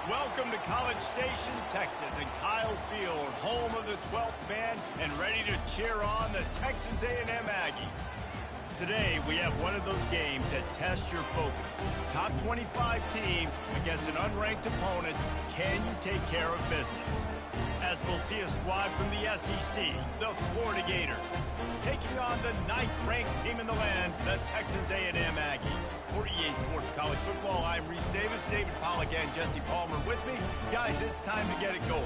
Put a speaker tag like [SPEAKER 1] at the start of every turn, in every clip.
[SPEAKER 1] Welcome to College Station, Texas, and Kyle Field, home of the 12th man, and ready to cheer on the Texas A&M Aggies. Today, we have one of those games that tests your focus. Top 25 team against an unranked opponent. Can you take care of business? As we'll see a squad from the SEC, the Florida Gators, taking on the 9th-ranked team in the land, the Texas A&M Aggies. For EA Sports College Football, I'm Reese Davis, David Pollack, and Jesse Palmer with me. Guys, it's time to get it going.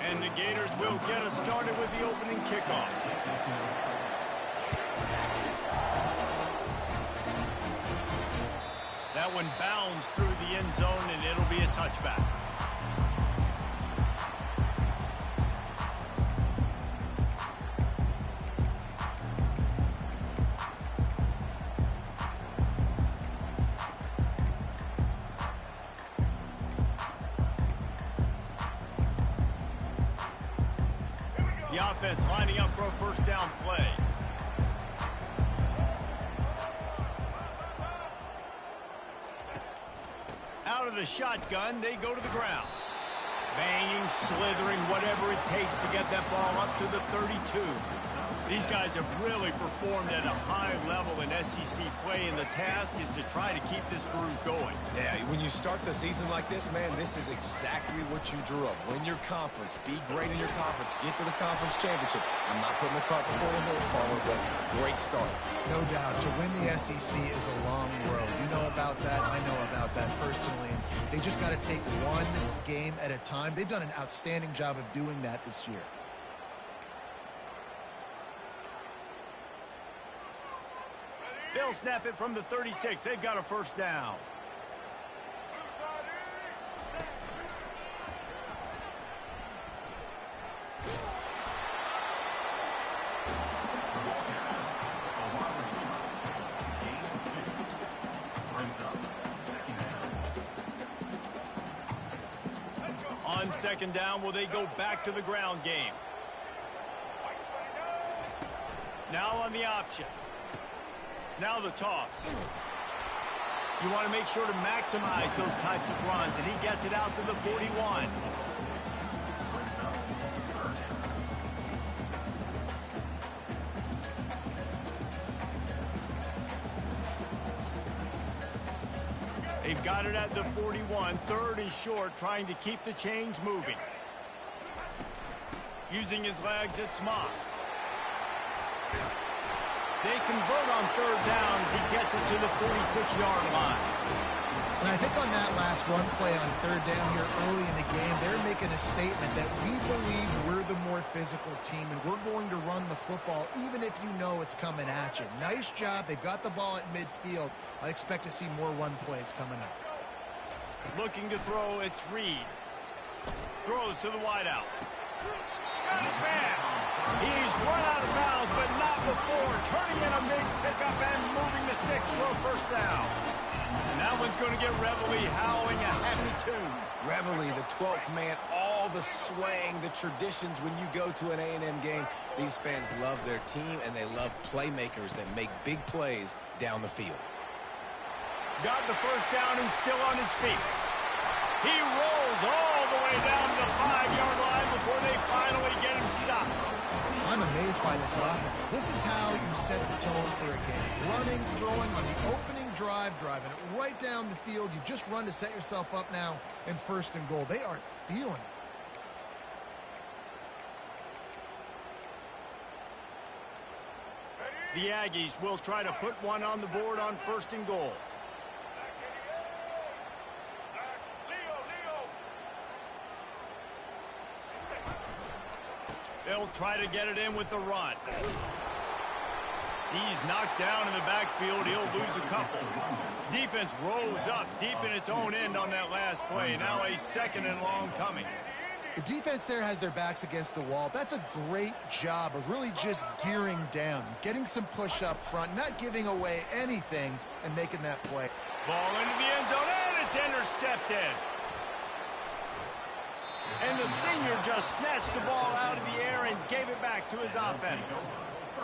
[SPEAKER 1] And the Gators will get us started with the opening kickoff. That one bounds through the end zone, and it'll be a touchback. The offense lining up for a first down play. Out of the shotgun, they go to the ground. Banging, slithering, whatever it takes to get that ball up to the 32. These guys have really performed at a high level in SEC play, and the task is to try to keep this groove going.
[SPEAKER 2] Yeah, when you start the season like this, man, this is exactly what you drew up. Win your conference, be great in your conference, get to the conference championship. I'm not putting the cart before the horse, Palmer, but great start.
[SPEAKER 3] No doubt. To win the SEC is a long road. You know about that. I know about that personally. And they just got to take one game at a time. They've done an outstanding job of doing that this year.
[SPEAKER 1] They'll snap it from the 36. They've got a first down. On second down, will they go back to the ground game? Now on the option. Now the toss. You want to make sure to maximize those types of runs, and he gets it out to the 41. They've got it at the 41. Third and short, trying to keep the chains moving. Using his legs, it's Moss. They convert on third down as he gets it to the 46-yard line.
[SPEAKER 3] And I think on that last run play on third down here early in the game, they're making a statement that we believe we're the more physical team, and we're going to run the football even if you know it's coming at you. Nice job. They've got the ball at midfield. I expect to see more run plays coming up.
[SPEAKER 1] Looking to throw, it's Reed. Throws to the wideout. Got his man. He's run out of bounds, but not before. Turning in a big pickup and moving the sticks for a first down. And that one's going to get Reveille howling a happy tune.
[SPEAKER 2] Reveille, the 12th man, all the swaying, the traditions when you go to an A&M game. These fans love their team, and they love playmakers that make big plays down the field.
[SPEAKER 1] Got the first down and still on his feet. He rolls all the way down to the 5-yard line before they finally get him stopped.
[SPEAKER 3] I'm amazed by this offense. This is how you set the tone for a game. Running, throwing on the opening drive, driving it right down the field. You've just run to set yourself up now in first and goal. They are feeling it.
[SPEAKER 1] The Aggies will try to put one on the board on first and goal. They'll try to get it in with the run. He's knocked down in the backfield. He'll lose a couple. Defense rose up deep in its own end on that last play. Now a second and long coming.
[SPEAKER 3] The defense there has their backs against the wall. That's a great job of really just gearing down, getting some push up front, not giving away anything, and making that play.
[SPEAKER 1] Ball into the end zone, and it's intercepted. And the senior just snatched the ball out of the air and gave it back to his offense.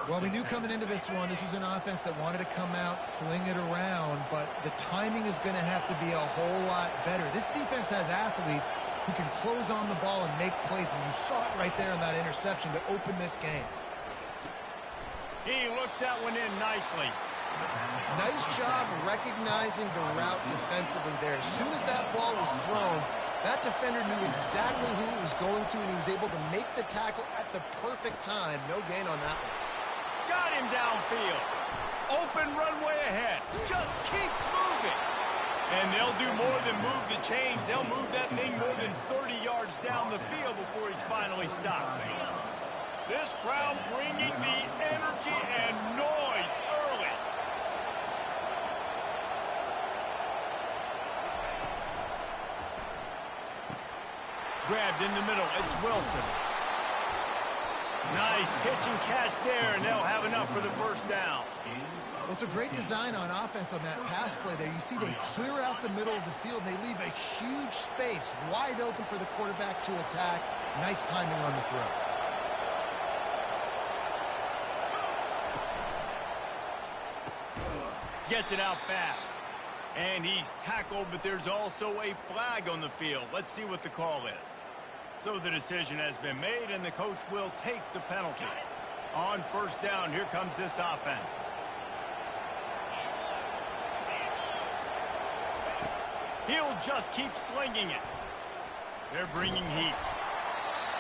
[SPEAKER 3] Well, we knew coming into this one, this was an offense that wanted to come out, sling it around, but the timing is going to have to be a whole lot better. This defense has athletes who can close on the ball and make plays, and you saw it right there on that interception to open this game.
[SPEAKER 1] He looks that one in nicely.
[SPEAKER 3] Nice job recognizing the route defensively there. As soon as that ball was thrown, that defender knew exactly who it was going to, and he was able to make the tackle at the perfect time. No gain on that one.
[SPEAKER 1] Got him downfield. Open runway ahead. Just keeps moving. And they'll do more than move the chains. They'll move that thing more than 30 yards down the field before he's finally stopped. This crowd bringing the energy and noise early. Grabbed in the middle. It's Wilson. Nice pitch and catch there, and they'll have enough for the first down.
[SPEAKER 3] Well, it's a great design on offense on that pass play there. You see they clear out the middle of the field, and they leave a huge space wide open for the quarterback to attack. Nice timing on the throw.
[SPEAKER 1] Gets it out fast. And he's tackled, but there's also a flag on the field. Let's see what the call is. So the decision has been made, and the coach will take the penalty. On first down, here comes this offense. He'll just keep slinging it. They're bringing heat.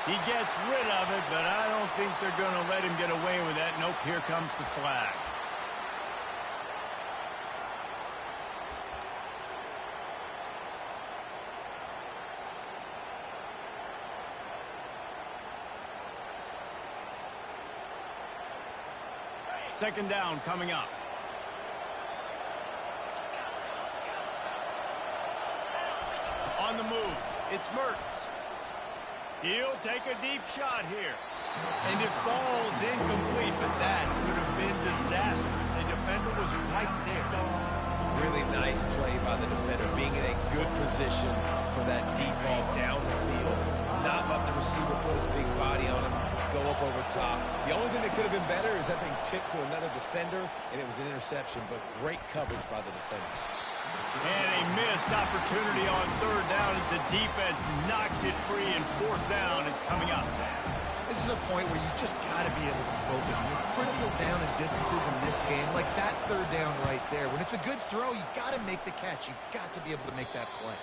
[SPEAKER 1] He gets rid of it, but I don't think they're going to let him get away with that. Nope, here comes the flag. Second down coming up. On the move, it's Mertz. He'll take a deep shot here. And it falls incomplete, but that could have been disastrous. A defender was right there.
[SPEAKER 2] Really nice play by the defender, being in a good position for that deep ball down the field. Not letting the receiver put his big body on him, go up over top. The only thing that could have been better is that thing tipped to another defender, and it was an interception, but great coverage by the defender.
[SPEAKER 1] And a missed opportunity on third down as the defense knocks it free, and fourth down is coming up.
[SPEAKER 3] This is a point where you just got to be able to focus. The critical down and distances in this game, like that third down right there. When it's a good throw, you got to make the catch. You got to be able to make that play.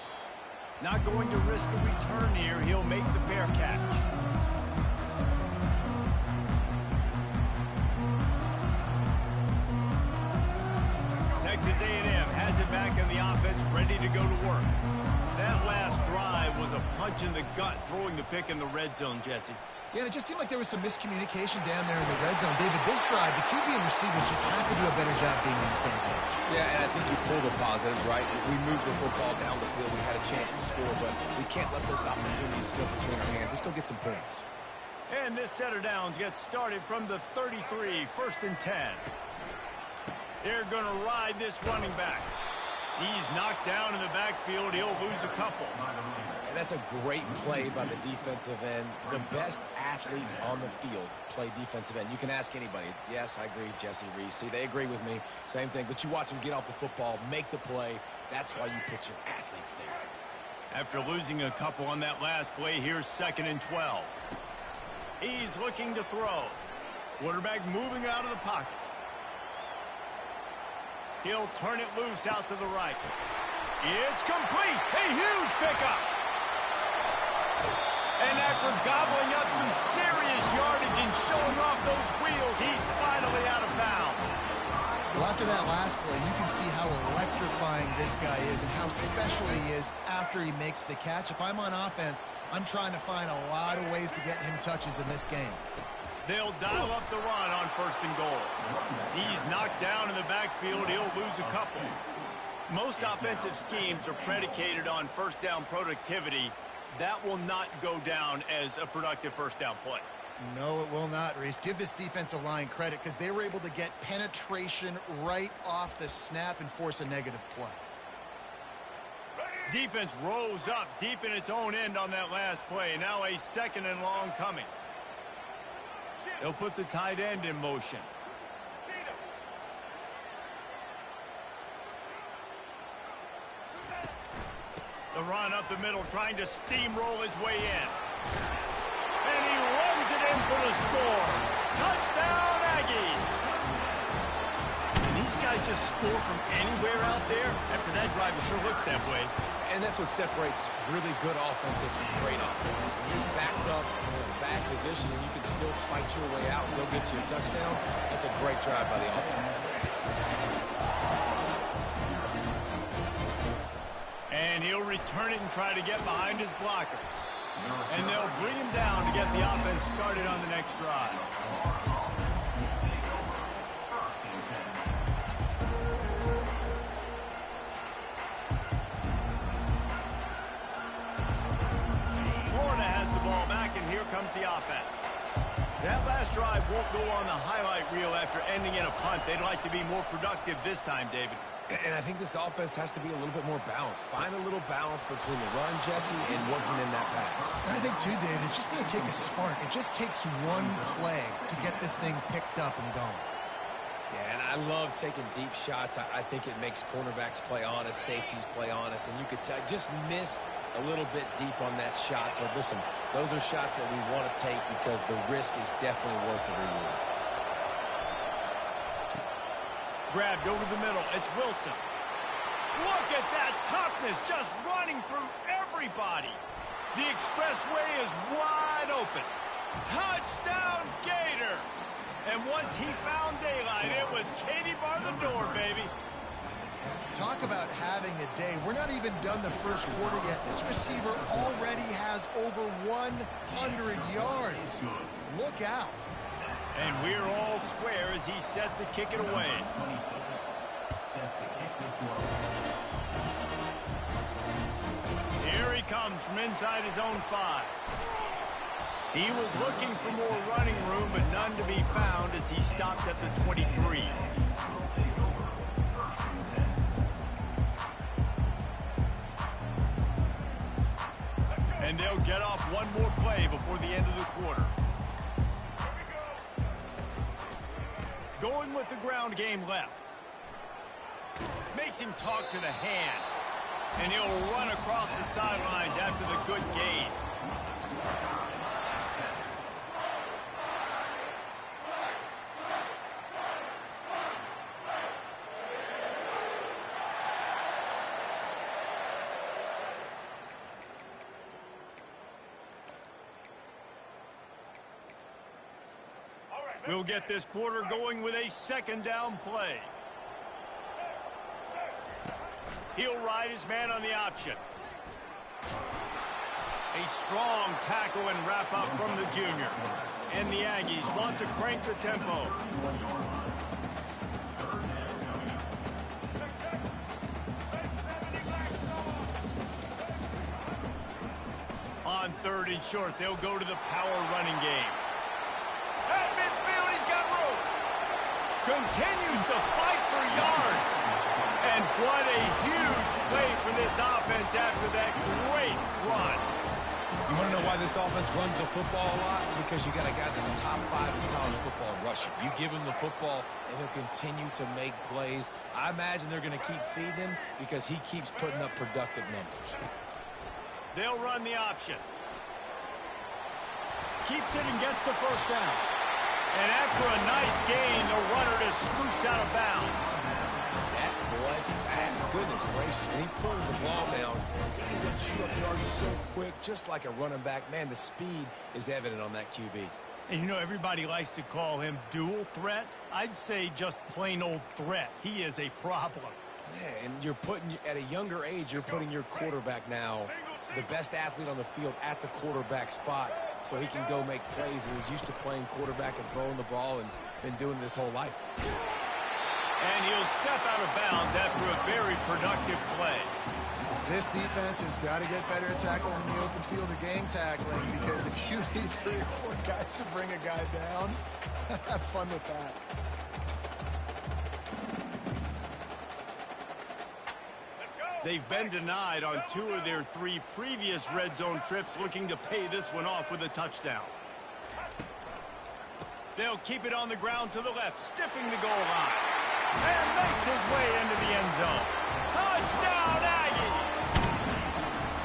[SPEAKER 1] Not going to risk a return here. He'll make the fair catch. Texas A&M has it back in the offense, ready to go to work. That last drive was a punch in the gut, throwing the pick in the red zone, Jesse.
[SPEAKER 3] Yeah, and it just seemed like there was some miscommunication down there in the red zone. David, this drive, the QB and receivers just have to do a better job being on the same page.
[SPEAKER 2] Yeah, and I think you pulled the positives, right? We moved the football down the field. We had a chance to score, but we can't let those opportunities slip between our hands. Let's go get some points.
[SPEAKER 1] And this set of downs gets started from the 33, first and 10. They're going to ride this running back. He's knocked down in the backfield. He'll lose a couple.
[SPEAKER 2] And that's a great play by the defensive end. The best athletes on the field play defensive end. You can ask anybody. Yes, I agree, Jesse Reese. See, they agree with me. Same thing. But you watch them get off the football, make the play. That's why you put your athletes there.
[SPEAKER 1] After losing a couple on that last play, here's 2nd and 12. He's looking to throw. Quarterback moving out of the pocket. He'll turn it loose out to the right. It's complete. A huge pickup. And after gobbling up some serious yardage and showing off those wheels, he's finally out of bounds.
[SPEAKER 3] Well, after that last play, you can see how electrifying this guy is and how special he is after he makes the catch. If I'm on offense, I'm trying to find a lot of ways to get him touches in this game.
[SPEAKER 1] They'll dial up the run on 1st and goal. He's knocked down in the backfield. He'll lose a couple. Most offensive schemes are predicated on first down productivity. that will not go down as a productive first down play.
[SPEAKER 3] No, it will not, Reese. Give this defensive line credit because they were able to get penetration right off the snap and force a negative play.
[SPEAKER 1] Defense rose up deep in its own end on that last play. Now a 2nd and long coming. They'll put the tight end in motion. The run up the middle, trying to steamroll his way in. And he runs it in for the score. Touchdown, Aggies! And these guys just score from anywhere out there. After that drive, it sure looks that way.
[SPEAKER 2] And that's what separates really good offenses from great offenses. When you're backed up in a bad position and you can still fight your way out and go get you a touchdown, that's a great drive by the offense.
[SPEAKER 1] And he'll return it and try to get behind his blockers. And they'll bring him down to get the offense started on the next drive. Florida has the ball back, and here comes the offense. That last drive won't go on the highlight reel after ending in a punt. They'd like to be more productive this time, David.
[SPEAKER 2] And I think this offense has to be a little bit more balanced. Find a little balance between the run, Jesse, and working in that pass.
[SPEAKER 3] And I think, too, David, it's just going to take a spark. It just takes one play to get this thing picked up and going.
[SPEAKER 2] Yeah, and I love taking deep shots. I think it makes cornerbacks play honest, safeties play honest, and you could tell just missed a little bit deep on that shot. But listen, those are shots that we want to take because the risk is definitely worth the reward.
[SPEAKER 1] Grabbed over the middle. It's Wilson. Look at that toughness just running through everybody. The expressway is wide open. Touchdown, Gator. And once he found daylight, it was Katie bar the door, baby.
[SPEAKER 3] Talk about having a day. We're not even done the first quarter yet. This receiver already has over 100 yards. Look out.
[SPEAKER 1] And we're all square as he's set to kick it away. Here he comes from inside his own 5. He was looking for more running room, but none to be found as he stopped at the 23. And they'll get off one more play before the end of the quarter. Going with the ground game left. Makes him talk to the hand. And he'll run across the sidelines after the good gain. We'll get this quarter going with a 2nd down play. He'll ride his man on the option. A strong tackle and wrap up from the junior. And the Aggies want to crank the tempo. On 3rd and short, they'll go to the power running game. At midfield, he's got room. Continues to fight for yards. And what a huge play for this offense after that great run.
[SPEAKER 2] You want to know why this offense runs the football a lot? Because you got a guy that's top 5 in college football rushing. You give him the football, and he'll continue to make plays. I imagine they're going to keep feeding him because he keeps putting up productive numbers.
[SPEAKER 1] They'll run the option. Keeps it and gets the first down. And after a nice gain, the runner just scoots out of bounds.
[SPEAKER 2] That boy fast. Goodness gracious. When he pulls the ball down, he can chew up yards so quick, just like a running back. Man, the speed is evident on that QB.
[SPEAKER 1] And you know, everybody likes to call him dual threat. I'd say just plain old threat. He is a problem.
[SPEAKER 2] Yeah, and you're putting, at a younger age, you're putting your quarterback now, the best athlete on the field, at the quarterback spot, so he can go make plays, and he's used to playing quarterback and throwing the ball and been doing it his whole life.
[SPEAKER 1] And he'll step out of bounds after a very productive play.
[SPEAKER 3] This defense has got to get better at tackling in the open field or gang tackling, because if you need 3 or 4 guys to bring a guy down, have fun with that.
[SPEAKER 1] They've been denied on 2 of their 3 previous red zone trips, looking to pay this one off with a touchdown. They'll keep it on the ground to the left, stiffing the goal line. And makes his way into the end zone. Touchdown, Aggie!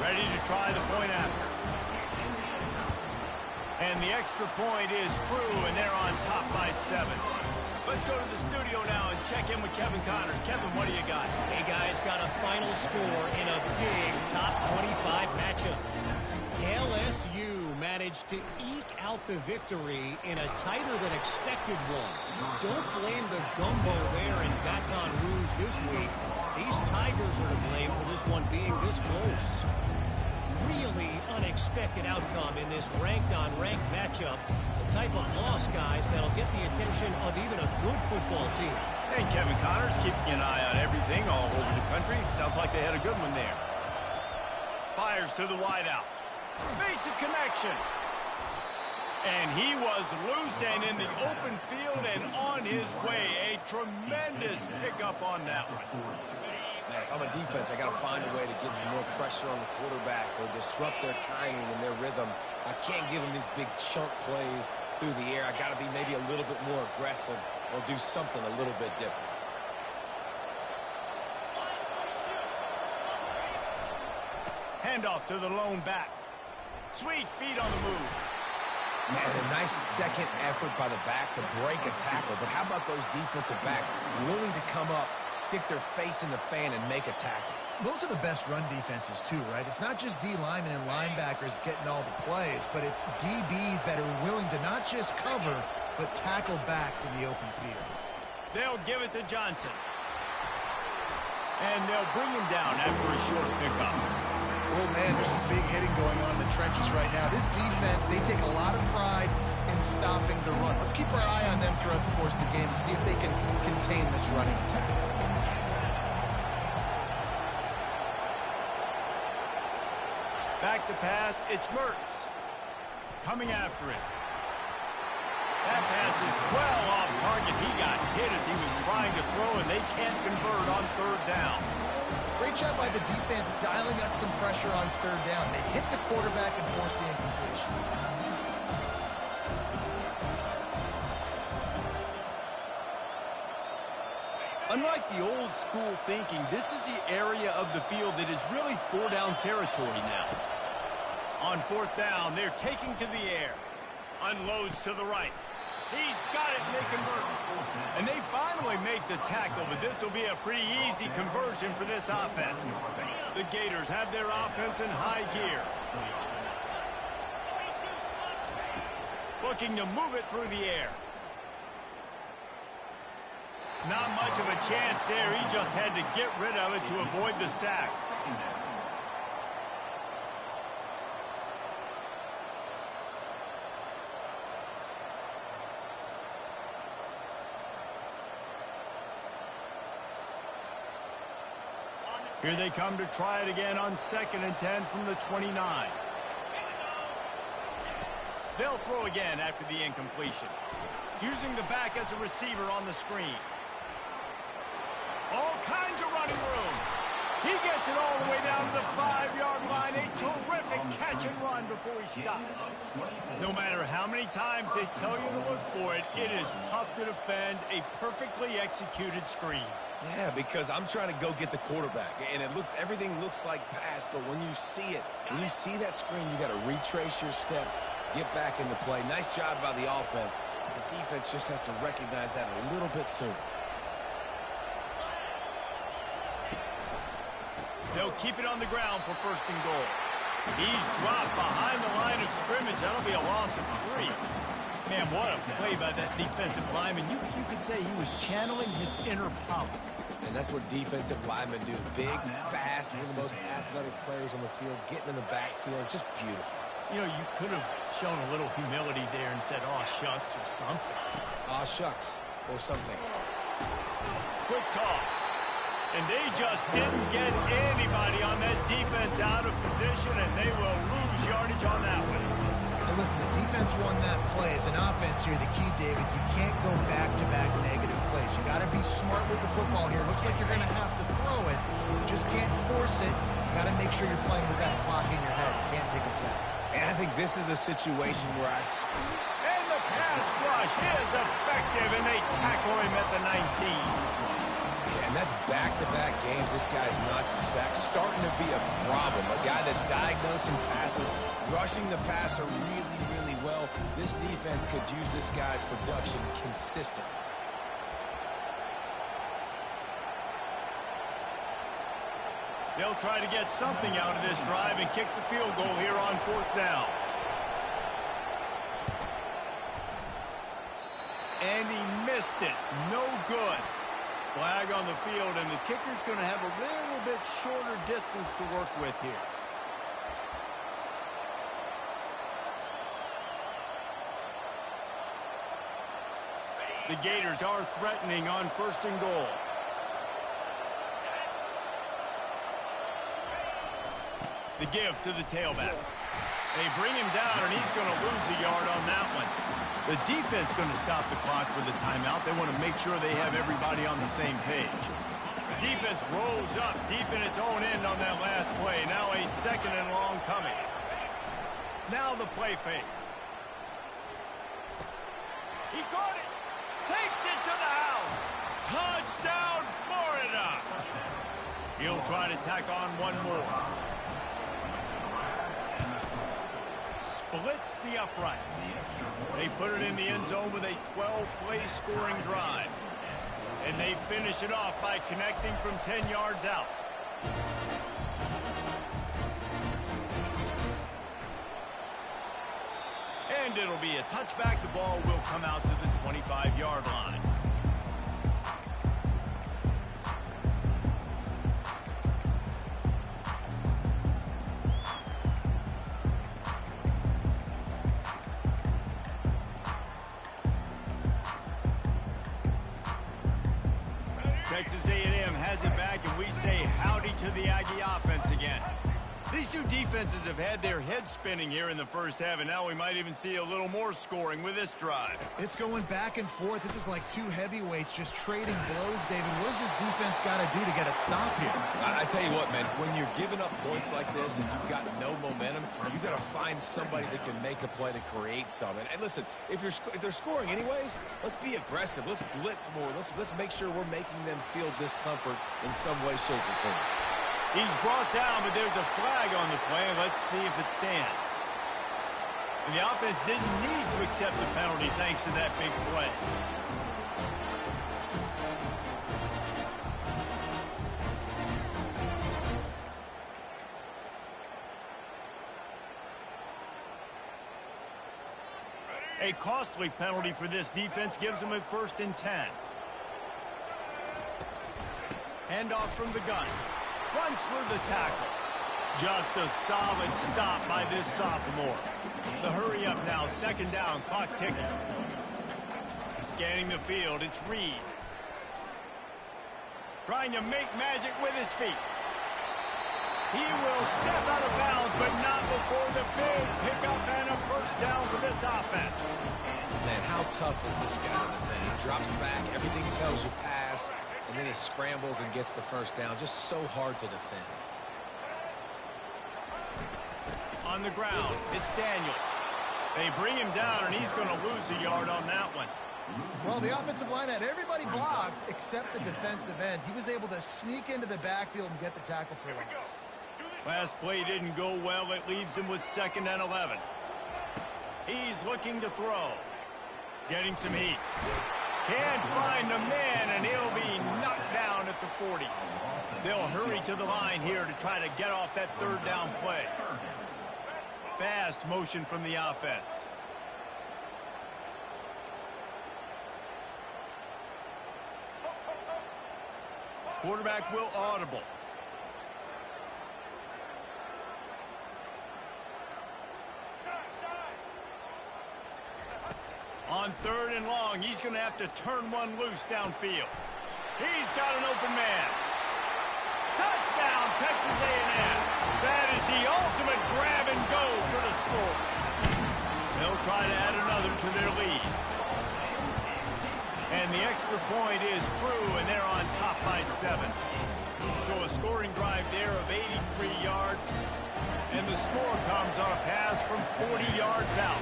[SPEAKER 1] Ready to try the point after. And the extra point is true, and they're on top by 7. Let's go to the studio now and check in with Kevin Connors. Kevin, what do you got?
[SPEAKER 4] Hey, guys, got a final score in a big top 25 matchup. LSU managed to eke out the victory in a tighter than expected one. Don't blame the gumbo there in Baton Rouge this week. These Tigers are to blame for this one being this close. Really unexpected outcome in this ranked-on-ranked matchup. The type of loss, guys, that'll get the attention of even a good football team.
[SPEAKER 1] And Kevin Connors keeping an eye on everything all over the country. Sounds like they had a good one there. Fires to the wideout. Makes a connection. And he was loose and in the open field and on his way. A tremendous pickup on that one.
[SPEAKER 2] Man, if I'm a defense, I got to find a way to get some more pressure on the quarterback or disrupt their timing and their rhythm. I can't give them these big chunk plays through the air. I got to be maybe a little bit more aggressive or do something a little bit different.
[SPEAKER 1] Handoff to the lone back. Sweet feet on the move.
[SPEAKER 2] Man, a nice second effort by the back to break a tackle. But how about those defensive backs willing to come up, stick their face in the fan, and make a tackle?
[SPEAKER 3] Those are the best run defenses, too, right? It's not just D linemen and linebackers getting all the plays, but it's DBs that are willing to not just cover, but tackle backs in the open field.
[SPEAKER 1] They'll give it to Johnson. And they'll bring him down after a short pickup.
[SPEAKER 3] Oh, man, there's some big hitting going on in the trenches right now. This defense, they take a lot of pride in stopping the run. Let's keep our eye on them throughout the course of the game and see if they can contain this running attack.
[SPEAKER 1] Back to pass, it's Mertz. Coming after it. That pass is well off target. He got hit as he was trying to throw, and they can't convert on 3rd down.
[SPEAKER 3] Great job by the defense dialing up some pressure on 3rd down. They hit the quarterback and forced the incompletion.
[SPEAKER 1] Unlike the old school thinking, this is the area of the field that is really 4-down territory now. On 4th down, they're taking to the air. Unloads to the right. He's got it, and they convert. And they finally make the tackle, but this will be a pretty easy conversion for this offense. The Gators have their offense in high gear. Looking to move it through the air. Not much of a chance there. He just had to get rid of it to avoid the sack. Here they come to try it again on 2nd and 10 from the 29. They'll throw again after the incompletion. Using the back as a receiver on the screen. All kinds of running room. He gets it all the way down to the 5-yard line. A terrific catch and run before he stopped. No matter how many times they tell you to look for it, it is tough to defend a perfectly executed screen.
[SPEAKER 2] Yeah, because I'm trying to go get the quarterback, and everything looks like pass, but when you see it, when you see that screen, you got to retrace your steps, get back into play. Nice job by the offense. The defense just has to recognize that a little bit sooner.
[SPEAKER 1] They'll keep it on the ground for 1st and goal. He's dropped behind the line of scrimmage. That'll be a loss of 3. Man, what a play by that defensive lineman. You could say he was channeling his inner power.
[SPEAKER 2] And that's what defensive linemen do. Big, fast, one of the most athletic players on the field, getting in the backfield. Just beautiful.
[SPEAKER 1] You know, you could have shown a little humility there and said, "Aw, shucks," or something.
[SPEAKER 2] Aw, shucks, or something.
[SPEAKER 1] Quick toss. And they just didn't get anybody on that defense out of position, and they will lose yardage on that one.
[SPEAKER 3] Hey, listen, the defense won that play. As an offense here, the key, David, you can't go back-to-back negative plays. You got to be smart with the football here. Looks like you're going to have to throw it. You just can't force it. You got to make sure you're playing with that clock in your head. Can't take a sack.
[SPEAKER 2] And I think this is a situation where
[SPEAKER 1] And the pass rush is effective, and they tackle him at the 19.
[SPEAKER 2] And that's back-to-back games. This guy's notched a sack, starting to be a problem. A guy that's diagnosing passes, rushing the passer really, really well. This defense could use this guy's production consistently.
[SPEAKER 1] They'll try to get something out of this drive and kick the field goal here on 4th down. And he missed it. No good. Flag on the field, and the kicker's going to have a little bit shorter distance to work with here. The Gators are threatening on 1st and goal. The give to the tailback. They bring him down, and he's going to lose a yard on that one. The defense going to stop the clock with the timeout. They want to make sure they have everybody on the same page. Defense rolls up deep in its own end on that last play. Now a 2nd and long coming. Now the play fake. He caught it. Takes it to the house. Touchdown, Florida. He'll try to tack on one more. Splits the uprights. They put it in the end zone with a 12-play scoring drive. And they finish it off by connecting from 10 yards out. And it'll be a touchback. The ball will come out to the 25-yard line. Texas A&M has it back, and we say howdy to the Aggie offense again. These two defenses have had their heads spinning here in the first half, and now we might even see a little more scoring with this drive.
[SPEAKER 3] It's going back and forth. This is like two heavyweights just trading blows, David. What does this defense got to do to get a stop here?
[SPEAKER 2] I tell you what, man, when you're giving up points like this and you've got no momentum, you got to find somebody that can make a play to create something. And listen, if they're scoring anyways, let's be aggressive. Let's blitz more. Let's make sure we're making them feel discomfort in some way, shape, or form.
[SPEAKER 1] He's brought down, but there's a flag on the play. Let's see if it stands. And the offense didn't need to accept the penalty thanks to that big play. A costly penalty for this defense gives them a 1st and 10. Handoff from the gun. Runs for the tackle. Just a solid stop by this sophomore. The hurry up now, 2nd down, clock ticking. Scanning the field, it's Reed. Trying to make magic with his feet. He will step out of bounds, but not before the big pickup and a 1st down for this offense.
[SPEAKER 2] Man, how tough is this guy to defend? He drops back, everything tells you pass, and then he scrambles and gets the 1st down. Just so hard to defend.
[SPEAKER 1] On the ground, it's Daniels. They bring him down, and he's going to lose a yard on that one.
[SPEAKER 3] Well, the offensive line had everybody blocked except the defensive end. He was able to sneak into the backfield and get the tackle for loss.
[SPEAKER 1] Last play didn't go well. It leaves him with 2nd and 11. He's looking to throw. Getting some heat. Can't find the man, and he'll be knocked down at the 40. They'll hurry to the line here to try to get off that 3rd down play. Fast motion from the offense. Quarterback will audible. On 3rd and long, he's going to have to turn one loose downfield. He's got an open man. Touchdown, Texas A&M. That is the ultimate grab and go for the score. They'll try to add another to their lead. And the extra point is true, and they're on top by 7. So a scoring drive there of 83 yards. And the score comes on a pass from 40 yards out.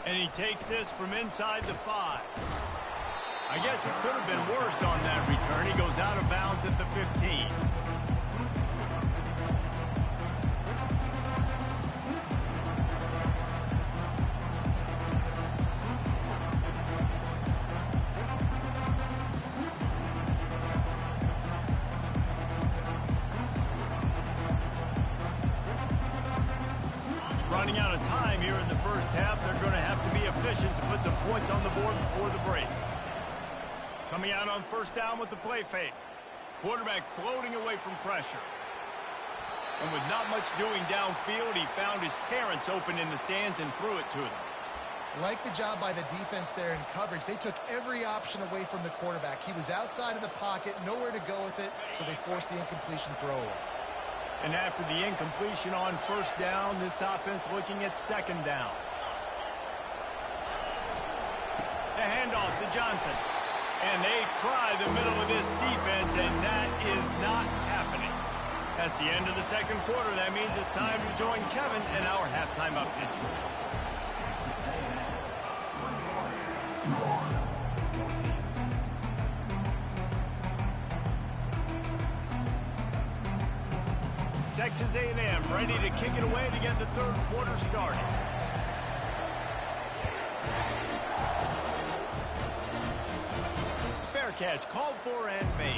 [SPEAKER 1] And he takes this from inside the 5. I guess it could have been worse on that return. He goes out of bounds at the 15. Running out of time here in the first half. They're going to have to be efficient to put some points on the board before the break. Coming out on first down with the play fake. Quarterback floating away from pressure. And with not much doing downfield, he found his parents open in the stands and threw it to them.
[SPEAKER 3] Like the job by the defense there in coverage. They took every option away from the quarterback. He was outside of the pocket, nowhere to go with it, so they forced the incompletion throw away.
[SPEAKER 1] And after the incompletion on first down, this offense looking at second down. The handoff to Johnson. And they try the middle of this defense, and that is not happening. That's the end of the second quarter. That means it's time to join Kevin in our halftime update. Texas A&M ready to kick it away to get the third quarter started. Fair catch called for and made.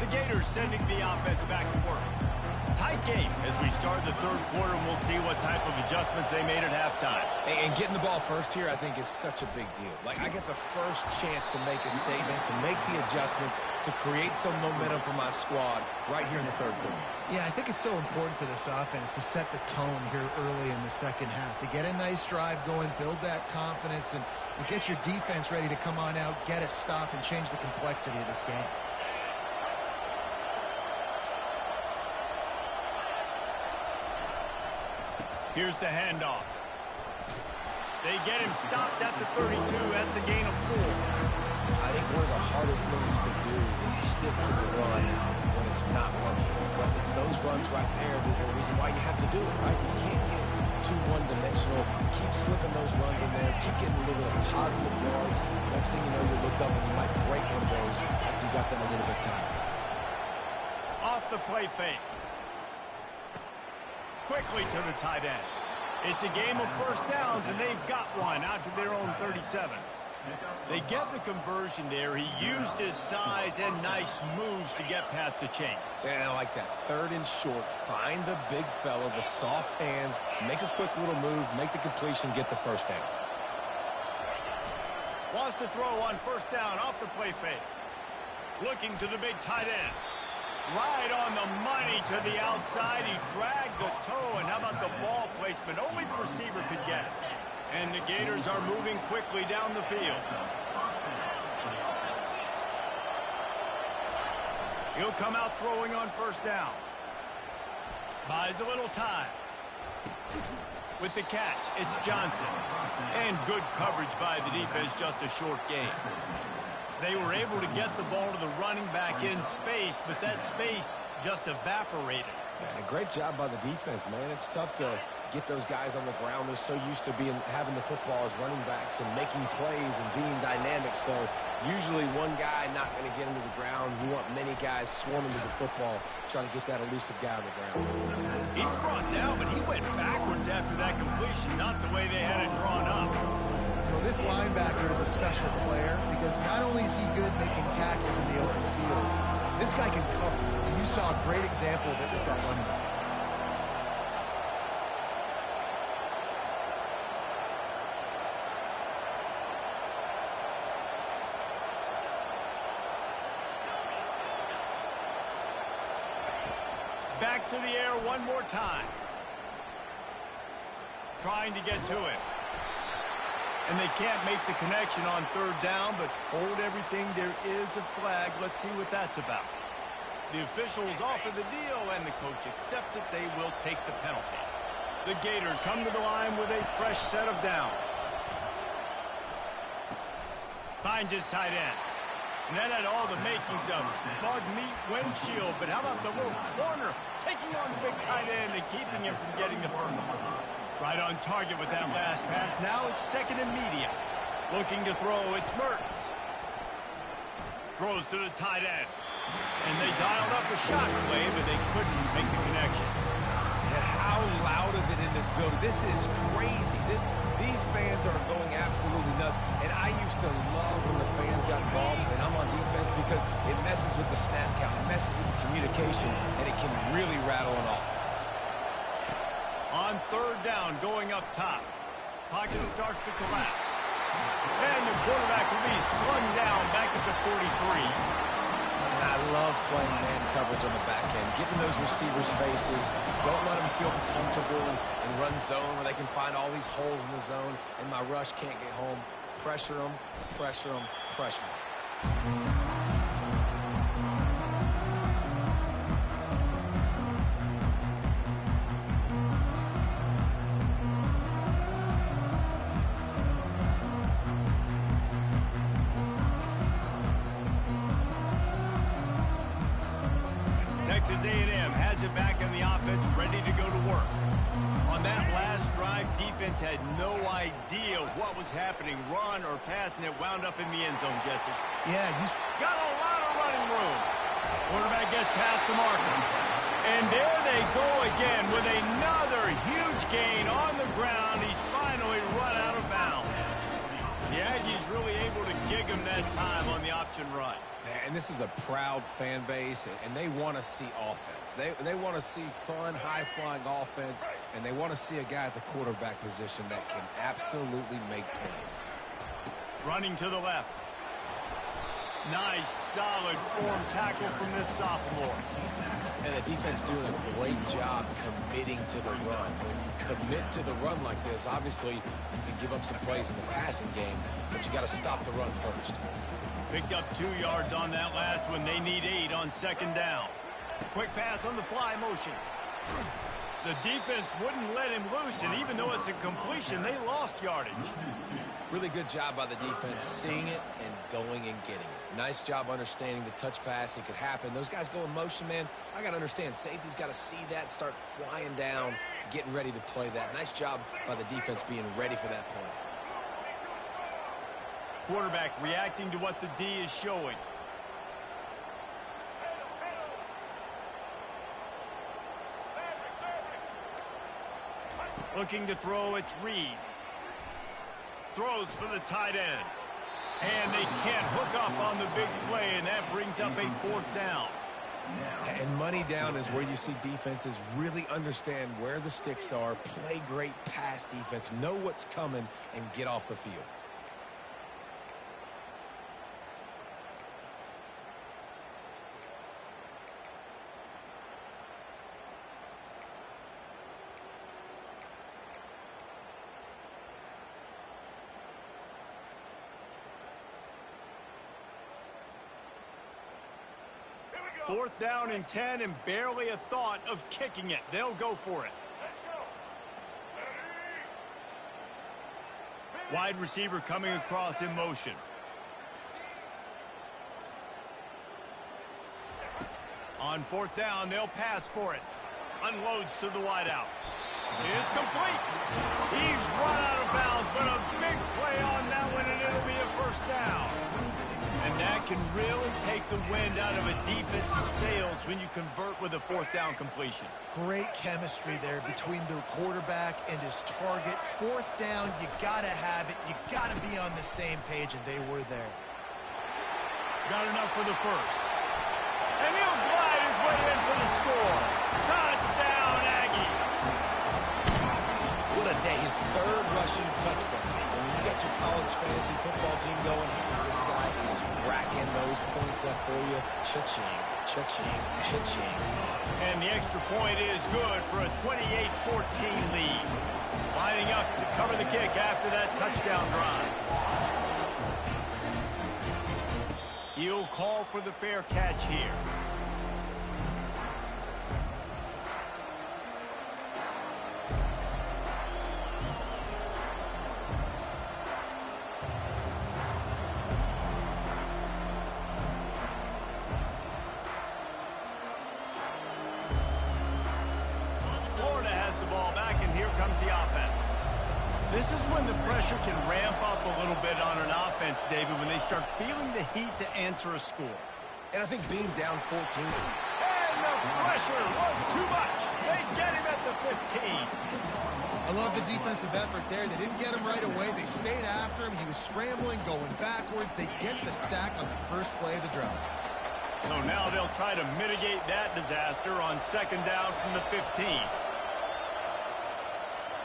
[SPEAKER 1] The Gators sending the offense back to work. Tight game as we start the third quarter, and we'll see what type of adjustments they made at halftime.
[SPEAKER 2] And getting the ball first here, I think, is such a big deal. Like, I get the first chance to make a statement, to make the adjustments, to create some momentum for my squad right here in the third quarter.
[SPEAKER 3] Yeah, I think it's so important for this offense to set the tone here early in the second half, to get a nice drive going, build that confidence, and get your defense ready to come on out, get a stop, and change the complexity of this game.
[SPEAKER 1] Here's the handoff. They get him stopped at the 32. That's a gain of 4.
[SPEAKER 2] I think one of the hardest things to do is stick to the run when it's not working. But it's those runs right there that are the reason why you have to do it, right? You can't get too one-dimensional. Keep slipping those runs in there. Keep getting a little bit of positive yards. Next thing you know, you look up and you might break one of those after you got them a little bit tired.
[SPEAKER 1] Off the play fake. Quickly to the tight end. It's a game of first downs, and they've got one out to their own 37. They get the conversion there. He used his size and nice moves to get past the chain.
[SPEAKER 2] And I like that. Third and short. Find the big fella, the soft hands, make a quick little move, make the completion, get the first down.
[SPEAKER 1] Wants to throw on first down off the play fake. Looking to the big tight end. Right on the money to the outside. He dragged the toe, and how about the ball placement? Only the receiver could get it. And the Gators are moving quickly down the field. He'll come out throwing on first down. Buys a little time. With the catch, it's Johnson. And good coverage by the defense, just a short gain. They were able to get the ball to the running back in space, but that space just evaporated.
[SPEAKER 2] And a great job by the defense, man. It's tough to get those guys on the ground. They're so used to having the football as running backs and making plays and being dynamic. So usually one guy not going to get him to the ground. You want many guys swarming to the football, trying to get that elusive guy on the ground.
[SPEAKER 1] He's brought down, but he went backwards after that completion, not the way they had it drawn up.
[SPEAKER 3] Well, this linebacker is a special player because not only is he good making tackles in the open field, this guy can cover. And you saw a great example of it with that running back.
[SPEAKER 1] Back to the air one more time. trying to get to it. And they can't make the connection on third down, but hold everything. There is a flag. Let's see what that's about. The officials offer the deal, and the coach accepts it. They will take the penalty. The Gators come to the line with a fresh set of downs. Finds his tight end. And that had all the makings of bug meat windshield. But how about the little corner taking on the big tight end and keeping him from getting the first? Right on target with that last pass. Now it's second and medium. Looking to throw, it's Mertens. Throws to the tight end. And they dialed up a shot play, but they couldn't make the connection.
[SPEAKER 2] And how loud is it in this building? This is crazy. These fans are going absolutely nuts. And I used to love when the fans got involved, and I'm on defense, because it messes with the snap count. It messes with the communication, and it can really rattle an offense.
[SPEAKER 1] On third down, going up top. Pocket starts to collapse. And the quarterback will be slung down back at the 43.
[SPEAKER 2] And I love playing man coverage on the back end, getting those receivers' faces. Don't let them feel comfortable and run zone where they can find all these holes in the zone, and my rush can't get home. Pressure them, pressure them, pressure them.
[SPEAKER 1] Texas A&M has it back in the offense, ready to go to work. On that last drive, defense had no idea what was happening, run or pass, and it wound up in the end zone, Jesse.
[SPEAKER 3] Yeah,
[SPEAKER 1] Got a lot of running room. Quarterback gets past the marker. And there they go again with another huge gain on the ground. He's finally run out of bounds. The Aggies really able to gig him that time on the option run.
[SPEAKER 2] And this is a proud fan base, and they want to see offense. They want to see fun, high-flying offense, and they want to see a guy at the quarterback position that can absolutely make plays.
[SPEAKER 1] Running to the left. Nice, solid form tackle from this sophomore.
[SPEAKER 2] And the defense doing a great job committing to the run. When you commit to the run like this, obviously you can give up some plays in the passing game, but you got to stop the run first.
[SPEAKER 1] Picked up 2 yards on that last one. They need 8 on second down. Quick pass on the fly motion. The defense wouldn't let him loose, and even though it's a completion, they lost yardage.
[SPEAKER 2] Really good job by the defense, seeing it and going and getting it. Nice job understanding the touch pass. It could happen. Those guys go in motion, man. I got to understand, safety's got to see that, start flying down, getting ready to play that. Nice job by the defense being ready for that play.
[SPEAKER 1] Quarterback reacting to what the D is showing. Looking to throw, it's Reed. Throws for the tight end. And they can't hook up on the big play, and that brings up a fourth down.
[SPEAKER 2] And money down is where you see defenses really understand where the sticks are, play great pass defense, know what's coming, and get off the field.
[SPEAKER 1] Fourth down and 10, and barely a thought of kicking it. They'll go for it. Wide receiver coming across in motion. On fourth down, they'll pass for it. Unloads to the wideout. It's complete. He's run out of bounds, but a big play on that one, and it'll be a first down. And that can really take the wind out of a defense's sails when you convert with a fourth down completion.
[SPEAKER 3] Great chemistry there between the quarterback and his target. Fourth down, you got to have it. You got to be on the same page, and they were there.
[SPEAKER 1] Got enough for the first. And he'll glide his way in for the score. Touchdown, Aggie.
[SPEAKER 2] What a Day, his third rushing touchdown. When you got your college fantasy football team going, this guy is racking those points up for you. Cha-ching, cha-ching, cha-ching.
[SPEAKER 1] And the extra point is good for a 28-14 lead. Lining up to cover the kick after that touchdown drive. He'll call for the fair catch here. Florida has the ball back, and here comes the offense. This is when the pressure can ramp up a little bit on an offense, David, when they start feeling the heat to answer a score.
[SPEAKER 2] And I think being down 14.
[SPEAKER 1] And the pressure was too much. They get him at the 15.
[SPEAKER 3] I love the defensive effort there. They didn't get him right away. They stayed after him. He was scrambling, going backwards. They get the sack on the first play of the drive.
[SPEAKER 1] So now they'll try to mitigate that disaster on second down from the 15.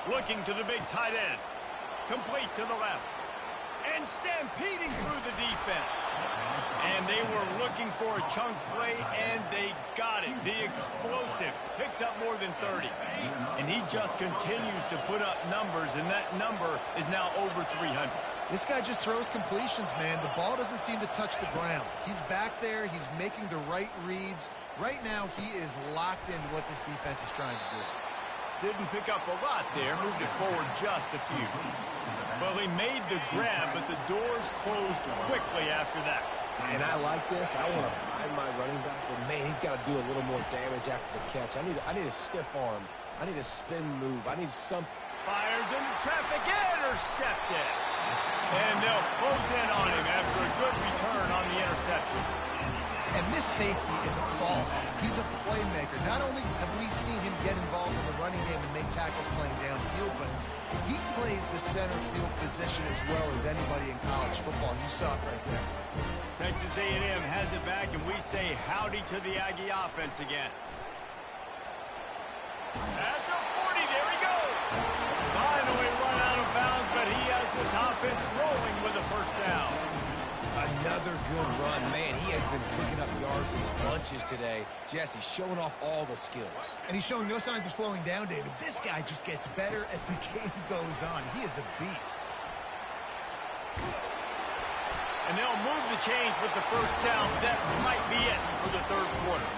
[SPEAKER 1] Looking to the big tight end. Complete to the left. And stampeding through the defense. And they were looking for a chunk play, and they got it. The explosive picks up more than 30. And he just continues to put up numbers, and that number is now over 300.
[SPEAKER 3] This guy just throws completions, man. The ball doesn't seem to touch the ground. He's back there. He's making the right reads. Right now, he is locked into what this defense is trying to do.
[SPEAKER 1] Didn't pick up a lot there. Moved it forward just a few. Well, he made the grab, but the doors closed quickly after that.
[SPEAKER 2] And I like this. I want to find my running back, but man, he's got to do a little more damage after the catch. I need a stiff arm. I need a spin move. I need some.
[SPEAKER 1] Fires into traffic, intercepted. And they'll close in on him after a good return on the interception.
[SPEAKER 3] And this safety is a ball hawk. He's a playmaker. Not only have we seen him get involved in the running game and make tackles playing downfield, but he plays the center field position as well as anybody in college football. You saw it right there.
[SPEAKER 1] Texas A&M has it back, and we say howdy to the Aggie offense again. At the 40, there he goes. Finally run out of bounds, but he has this offense rolling with a first down.
[SPEAKER 2] Another good run. Man, he has been picking up yards in bunches today. Jesse showing off all the skills.
[SPEAKER 3] And he's showing no signs of slowing down, David. This guy just gets better as the game goes on. He is a beast.
[SPEAKER 1] And they'll move the chains with the first down. That might be it for the third quarter.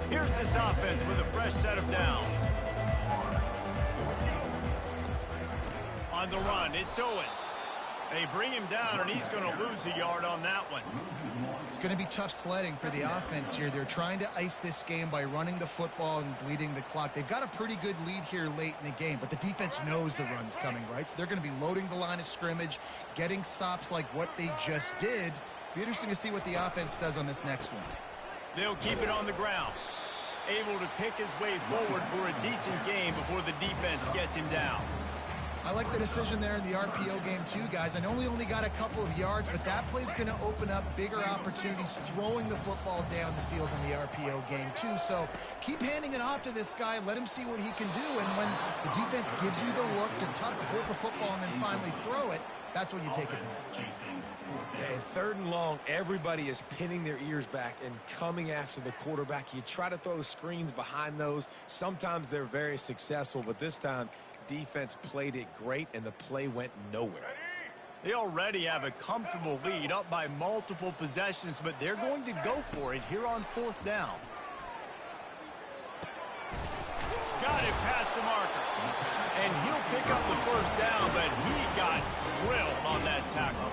[SPEAKER 1] Here's this offense with a fresh set of downs. On the run, it's Owens. They bring him down, and he's going to lose a yard on that one.
[SPEAKER 3] It's going to be tough sledding for the offense here. They're trying to ice this game by running the football and bleeding the clock. They've got a pretty good lead here late in the game, but the defense knows the run's coming, right? So they're going to be loading the line of scrimmage, getting stops like what they just did. Be interesting to see what the offense does on this next one.
[SPEAKER 1] They'll keep it on the ground. Able to pick his way forward for a decent game before the defense gets him down.
[SPEAKER 3] I like the decision there in the RPO game too, guys. I know he only got a couple of yards, but that play's going to open up bigger opportunities throwing the football down the field in the RPO game too. So keep handing it off to this guy. Let him see what he can do. And when the defense gives you the look to hold the football and then finally throw it, that's when you take advantage.
[SPEAKER 2] And third and long, everybody is pinning their ears back and coming after the quarterback. You try to throw screens behind those. Sometimes they're very successful, but this time defense played it great and the play went nowhere.
[SPEAKER 1] They already have a comfortable lead up by multiple possessions, but they're going to go for it here on fourth down. Got it past the marker. And he'll pick up the first down, but he got drilled on that tackle.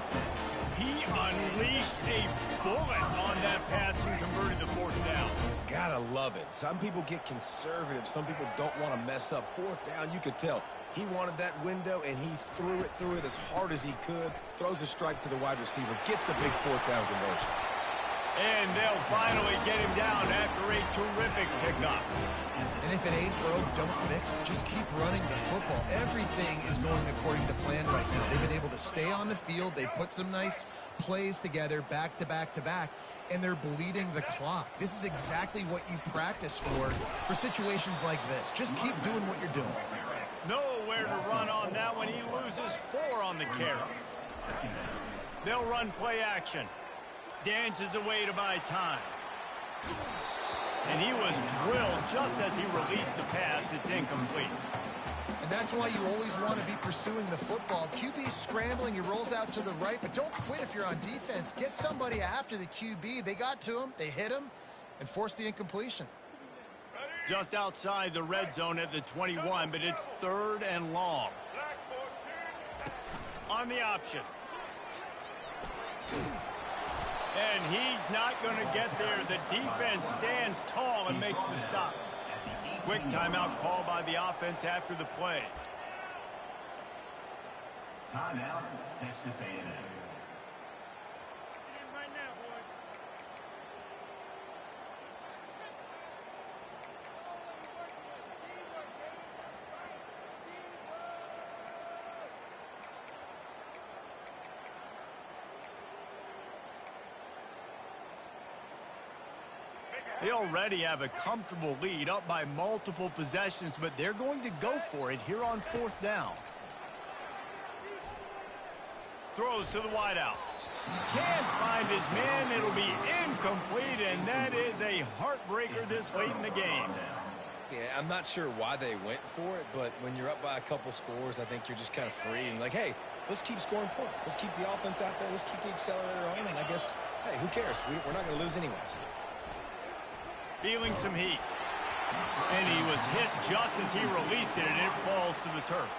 [SPEAKER 1] He unleashed a bullet on that pass and converted the fourth down.
[SPEAKER 2] Gotta love it. Some people get conservative. Some people don't want to mess up. Fourth down, you could tell. He wanted that window, and he threw it as hard as he could. Throws a strike to the wide receiver. Gets the big fourth down conversion.
[SPEAKER 1] And they'll finally get him down after a terrific pickup.
[SPEAKER 3] And if it ain't broke, don't fix it. Just keep running the football. Everything is going according to plan right now. They've been able to to stay on the field. They put some nice plays together, back to back to back, and they're bleeding the clock. This is exactly what you practice for situations like this. Just keep doing what you're doing.
[SPEAKER 1] Nowhere to run on that one. He loses 4 on the carry. They'll run play action. Dances away to buy time. And he was drilled just as he released the pass. It's incomplete.
[SPEAKER 3] And that's why you always want to be pursuing the football. QB's scrambling, he rolls out to the right, but don't quit if you're on defense. Get somebody after the QB. They got to him, they hit him, and forced the incompletion.
[SPEAKER 1] Just outside the red zone at the 21, but it's 3rd and long. On the option. And he's not going to get there. The defense stands tall and makes the stop. Quick timeout call by the offense after the play.
[SPEAKER 5] Timeout, Texas A&M.
[SPEAKER 1] They already have a comfortable lead, up by multiple possessions, but they're going to go for it here on 4th down. Throws to the wideout. Can't find his man. It'll be incomplete, and that is a heartbreaker this late in the game.
[SPEAKER 2] Yeah, I'm not sure why they went for it, but when you're up by a couple scores, I think you're just kind of free and like, hey, let's keep scoring points. Let's keep the offense out there. Let's keep the accelerator on, and I guess, hey, who cares? We're not going to lose anyways.
[SPEAKER 1] Feeling some heat. And he was hit just as he released it, and it falls to the turf.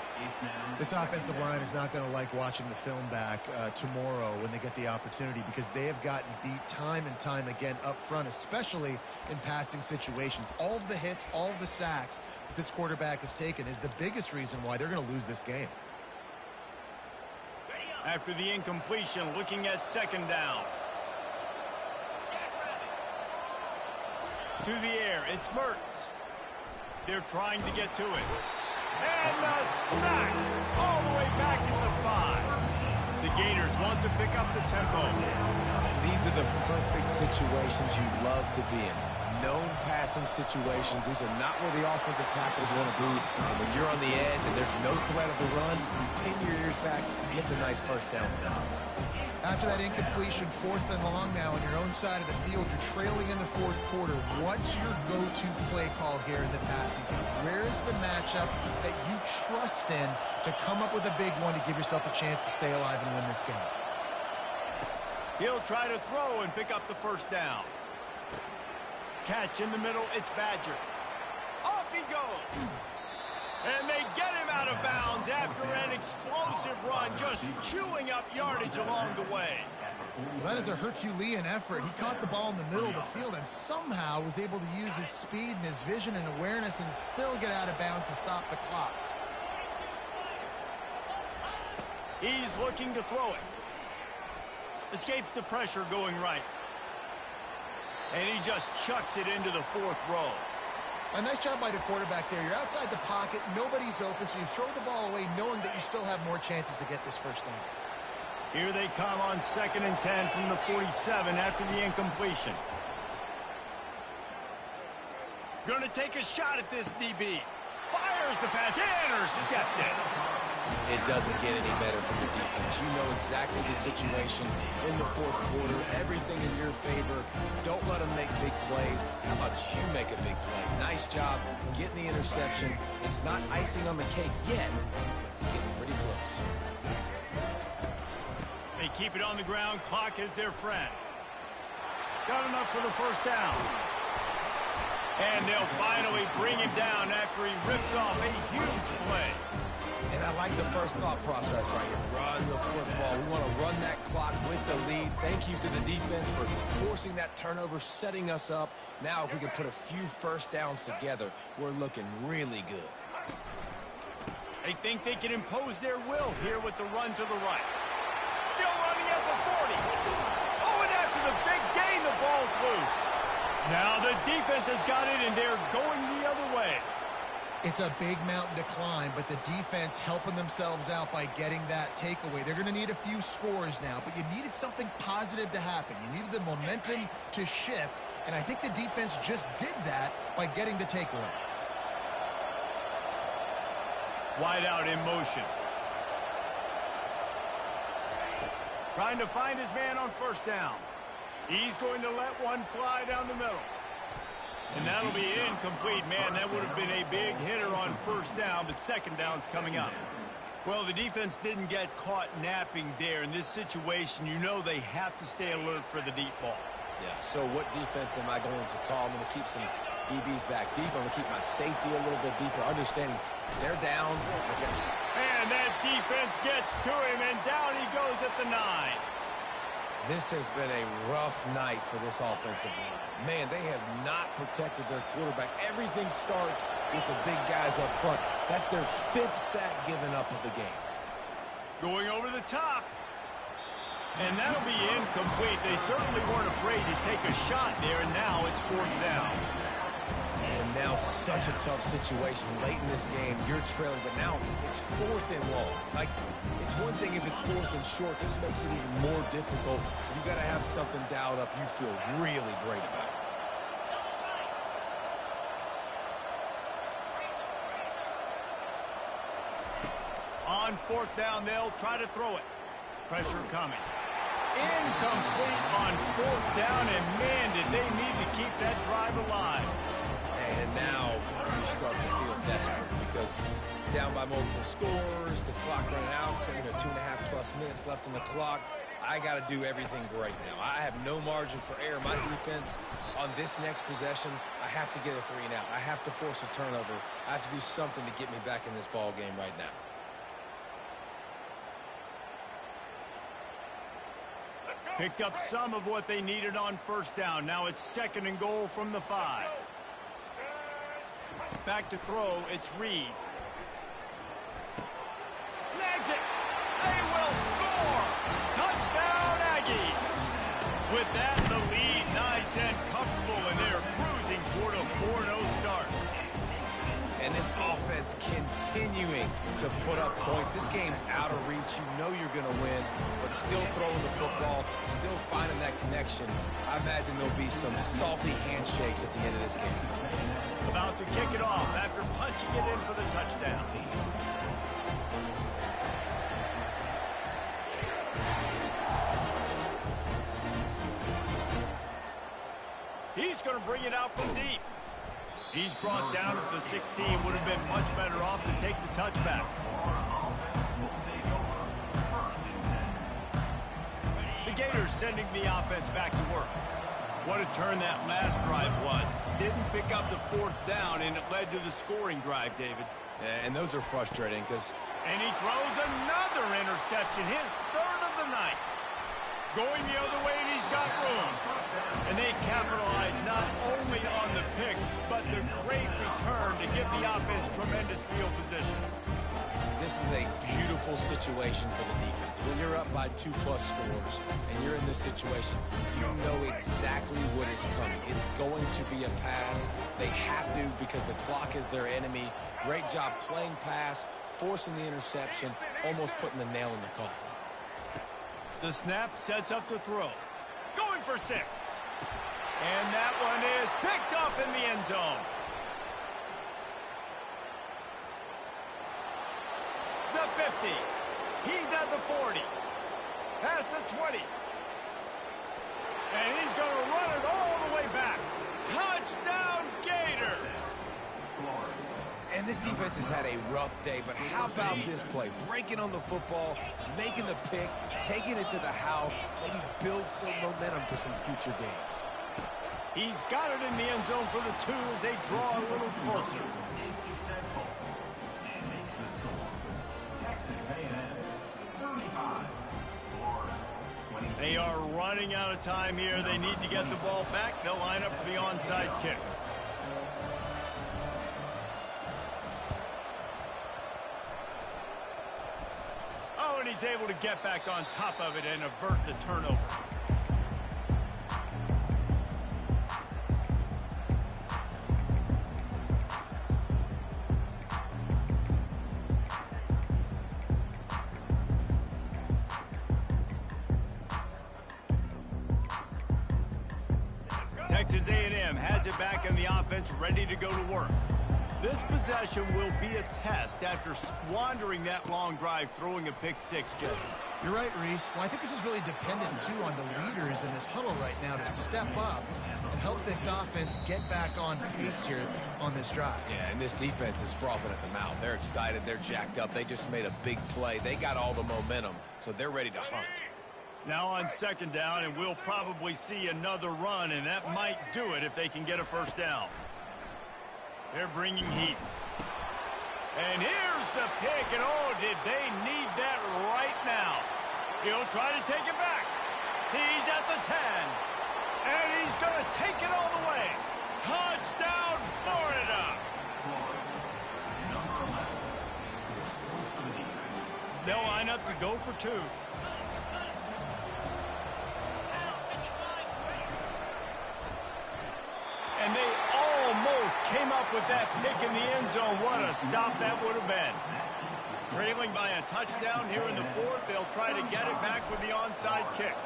[SPEAKER 3] This offensive line is not going to like watching the film back tomorrow when they get the opportunity, because they have gotten beat time and time again up front, especially in passing situations. All of the hits, all of the sacks that this quarterback has taken is the biggest reason why they're going to lose this game.
[SPEAKER 1] After the incompletion, looking at 2nd down. To the air, it's Mertz. They're trying to get to it. And the sack all the way back to the 5. The Gators want to pick up the tempo.
[SPEAKER 2] These are the perfect situations you love to be in. Known passing situations. These are not where the offensive tackles want to be. And when you're on the edge and there's no threat of the run, pin your ears back, get the nice 1st down sound.
[SPEAKER 3] After that incompletion, 4th and long now on your own side of the field, you're trailing in the 4th quarter. What's your go-to play call here in the passing game? Where is the matchup that you trust in to come up with a big one to give yourself a chance to stay alive and win this game?
[SPEAKER 1] He'll try to throw and pick up the 1st down. Catch in the middle, it's Badger. Off he goes. And they get him out of bounds after an explosive run, just chewing up yardage along the way.
[SPEAKER 3] Well, that is a Herculean effort. He caught the ball in the middle of the field and somehow was able to use his speed and his vision and awareness and still get out of bounds to stop the clock.
[SPEAKER 1] He's looking to throw it. Escapes the pressure going right. And he just chucks it into the 4th row.
[SPEAKER 3] A nice job by the quarterback there. You're outside the pocket, nobody's open, so you throw the ball away knowing that you still have more chances to get this 1st down.
[SPEAKER 1] Here they come on 2nd and 10 from the 47 after the incompletion. Gonna take a shot at this DB. Fires the pass, intercepted.
[SPEAKER 2] It doesn't get any better from the defense. You know exactly the situation in the 4th quarter. Everything in your favor. Don't let them make big plays. How about you make a big play? Nice job getting the interception. It's not icing on the cake yet, but it's getting pretty close.
[SPEAKER 1] They keep it on the ground. Clock is their friend. Got enough for the 1st down. And they'll finally bring him down after he rips off a huge play.
[SPEAKER 2] And I like the first thought process right here. Run the football. We want to run that clock with the lead. Thank you to the defense for forcing that turnover, setting us up. Now if we can put a few 1st downs together, we're looking really good.
[SPEAKER 1] They think they can impose their will here with the run to the right. Still running at the 40. Oh, and after the big gain, the ball's loose. Now the defense has got it, and they're going the other way.
[SPEAKER 3] It's a big mountain to climb, but the defense helping themselves out by getting that takeaway. They're going to need a few scores now, but you needed something positive to happen. You needed the momentum to shift, and I think the defense just did that by getting the takeaway.
[SPEAKER 1] Wide out in motion. Trying to find his man on first down. He's going to let one fly down the middle. And that'll be incomplete. Man, that would have been a big hitter on first down, but second down's coming up. Well, the defense didn't get caught napping there. In this situation, you know they have to stay alert for the deep ball.
[SPEAKER 2] Yeah, so what defense am I going to call? I'm going to keep some DBs back deep. I'm going to keep my safety a little bit deeper, understanding they're down.
[SPEAKER 1] And that defense gets to him, and down he goes at the 9.
[SPEAKER 2] This has been a rough night for this offensive line. Man, they have not protected their quarterback. Everything starts with the big guys up front. That's their 5th sack given up of the game.
[SPEAKER 1] Going over the top. And that'll be incomplete. They certainly weren't afraid to take a shot there, and now it's 4th down.
[SPEAKER 2] And now such a tough situation late in this game. You're trailing, but now it's 4th and long. Like, it's one thing if it's 4th and short. This makes it even more difficult. You got to have something dialed up you feel really great about.
[SPEAKER 1] On 4th down, they'll try to throw it. Pressure coming. Incomplete on 4th down, and man, did they need to keep that drive alive.
[SPEAKER 2] And now you start to feel desperate because down by multiple scores, the clock running out, 2.5+ minutes left on the clock. I got to do everything great now. I have no margin for error. My defense on this next possession, I have to get a 3 and out. I have to force a turnover. I have to do something to get me back in this ball game right now.
[SPEAKER 1] Picked up some of what they needed on first down. Now it's 2nd and goal from the 5. Back to throw, it's Reed. Snags it. They will score. Touchdown, Aggies. With that, the lead nice and comfortable, and they're cruising toward a 4-0 start.
[SPEAKER 2] And this offense continuing to put up points. This game's out of reach. You know you're going to win, but still throwing the football, still finding that connection. I imagine there'll be some salty handshakes at the end of this game.
[SPEAKER 1] About to kick it off after punching it in for the touchdown. He's going to bring it out from deep. He's brought down at the 16. Would have been much better off to take the touchback. The Gators sending the offense back to work. What a turn that last drive was. Didn't pick up the 4th down, and it led to the scoring drive, David.
[SPEAKER 2] And those are frustrating because...
[SPEAKER 1] And he throws another interception, his 3rd of the night. Going the other way, and he's got room. And they capitalize not only on the pick, but the great return to give the offense tremendous field position.
[SPEAKER 2] This is a beautiful situation for the defense. When you're up by 2+ scores and you're in this situation, you know exactly what is coming. It's going to be a pass. They have to because the clock is their enemy. Great job playing pass, forcing the interception, almost putting the nail in the coffin.
[SPEAKER 1] The snap sets up to throw. Going for 6. And that one is picked off in the end zone. The 50. He's at the 40. Past the 20. And he's going to run it all the way back. Touchdown, Gators.
[SPEAKER 2] And this defense has had a rough day, but how about this play? Breaking on the football, making the pick, taking it to the house, maybe build some momentum for some future games.
[SPEAKER 1] He's got it in the end zone for the 2 as they draw a little closer. They are running out of time here. They need to get the ball back. They'll line up for the onside kick. Oh, and he's able to get back on top of it and avert the turnover. Texas A&M has it back in the offense, ready to go to work. This possession will be a test after squandering that long drive, throwing a pick six, Jesse.
[SPEAKER 3] You're right, Reese. Well, I think this is really dependent, too, on the leaders in this huddle right now to step up and help this offense get back on pace here on this drive.
[SPEAKER 2] Yeah, and this defense is frothing at the mouth. They're excited. They're jacked up. They just made a big play. They got all the momentum, so they're ready to hunt.
[SPEAKER 1] Now on second down, and we'll probably see another run, and that might do it if they can get a first down. They're bringing heat. And here's the pick, and oh, did they need that right now. He'll try to take it back. He's at the 10. And he's going to take it all the way. Touchdown, Florida. They'll line up to go for two. And they almost came up with that pick in the end zone. What a stop that would have been. Trailing by a touchdown here in the fourth. They'll try to get it back with the onside kick.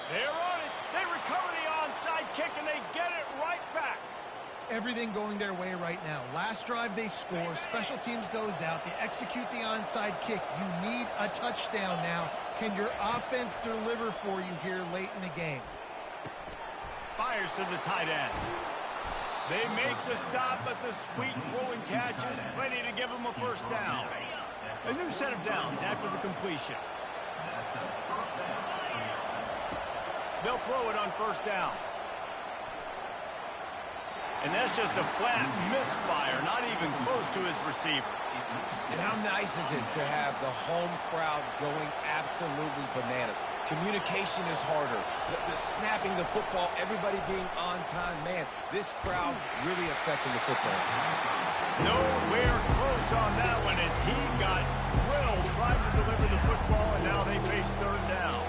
[SPEAKER 1] They're on it. They recover the onside kick, and they get it right back.
[SPEAKER 3] Everything going their way right now. Last drive they score. Special teams goes out. They execute the onside kick. You need a touchdown now. Can your offense deliver for you here late in the game?
[SPEAKER 1] Fires to the tight end. They make the stop, but the sweet rolling catch is plenty to give them a first down. A new set of downs after the completion. They'll throw it on first down. And that's just a flat misfire, not even close to his receiver.
[SPEAKER 2] And how nice is it to have the home crowd going absolutely bananas? Communication is harder. The snapping the football, everybody being on time. Man, this crowd really affecting the football.
[SPEAKER 1] Nowhere close on that one as he got drilled trying to deliver the football, and now they face third down.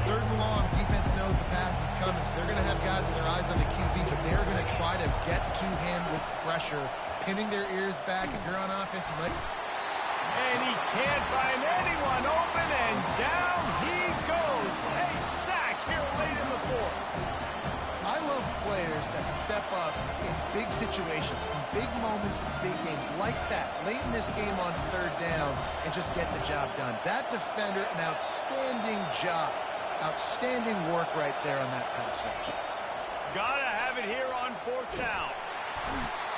[SPEAKER 3] Third and long, defense knows the pass is coming, so they're going to have guys with their eyes on the QB, but they're going to try to get to him with pressure, pinning their ears back. If you're on offense, you might...
[SPEAKER 1] And he can't find anyone open, and down he goes. A sack here late in the fourth.
[SPEAKER 3] I love players that step up in big situations, in big moments, in big games like that, late in this game on third down, and just get the job done. That defender, an outstanding job. Outstanding work right there on that pass rush.
[SPEAKER 1] Gotta have it here on fourth down.